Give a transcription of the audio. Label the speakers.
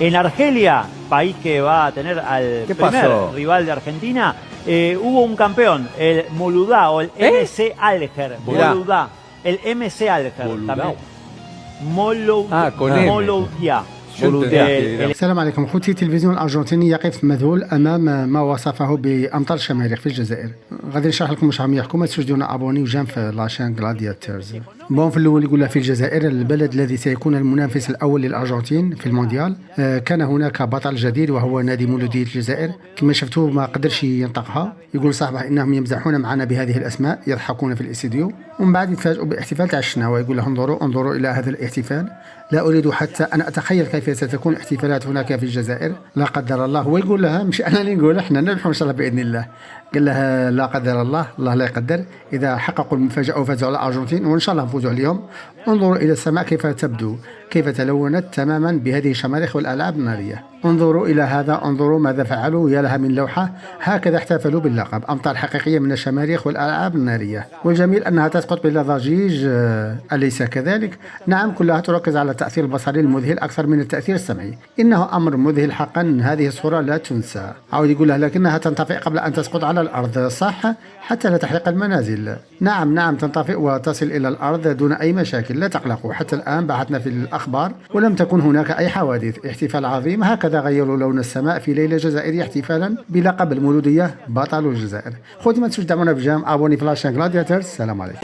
Speaker 1: En Argelia, país que va a tener al primer rival de Argentina, hubo un campeón, el Moludá o el MC Alger. Moludá. El MC Alger también. Moludá.
Speaker 2: السلام عليكم خوتي. التلفزيون الارجنتيني يقف مذهول امام ما وصفه بامطار الشماريخ في الجزائر. غادي نشرح لكم واش راهم يحكوا. ما تنسوش ديرونا ابوني وجام في لاشين غلادياتورز. بون في الاول يقول في الجزائر البلد الذي سيكون المنافس الاول للارجنتين في المونديال. كان هناك بطل جديد وهو نادي مولودية الجزائر. كما شفتوا ما قدرش ينطقها. يقول صاحبه انهم يمزحون معنا بهذه الاسماء، يضحكون في الاستديو، ومن بعد يتفاجئوا باحتفال تاع الشناوه. يقول لهم انظروا الى هذا الاحتفال. لا اريد حتى ان اتخيل كيف ستكون احتفالات هناك في الجزائر. لا قدر الله. هو يقول لها مش انا اللي نقول، احنا نربحوا ان شاء الله باذن الله. قال لها لا قدر الله، الله لا يقدر. اذا حققوا المفاجاه وفازوا على الارجنتين وان شاء الله نفوزوا عليهم، انظروا الى السماء كيف تبدو، كيف تلونت تماما بهذه الشماريخ والالعاب الناريه. انظروا الى هذا، انظروا ماذا فعلوا، يا لها من لوحه. هكذا احتفلوا باللقب، امطار حقيقيه من الشماريخ والالعاب الناريه. والجميل انها تسقط بلا ضجيج، اليس كذلك؟ نعم، كلها تركز على التاثير البصري المذهل اكثر من التاثير السمعي. انه امر مذهل حقا، هذه الصوره لا تنسى. عاود يقول لها لكنها تنطفئ قبل ان تسقط على الارض، صح؟ حتى لا تحرق المنازل. نعم تنطفئ وتصل الى الارض دون اي مشاكل، لا تقلقوا. حتى الان بحثنا في الاخبار ولم تكن هناك اي حوادث. احتفال عظيم. هكذا غيروا لون السماء في ليله جزائريه احتفالا بلقب المولوديه بطل الجزائر. خوتي ما تنسوش تدعمونا بجام، ابوني في لاشين غلادياتورز. السلام عليكم.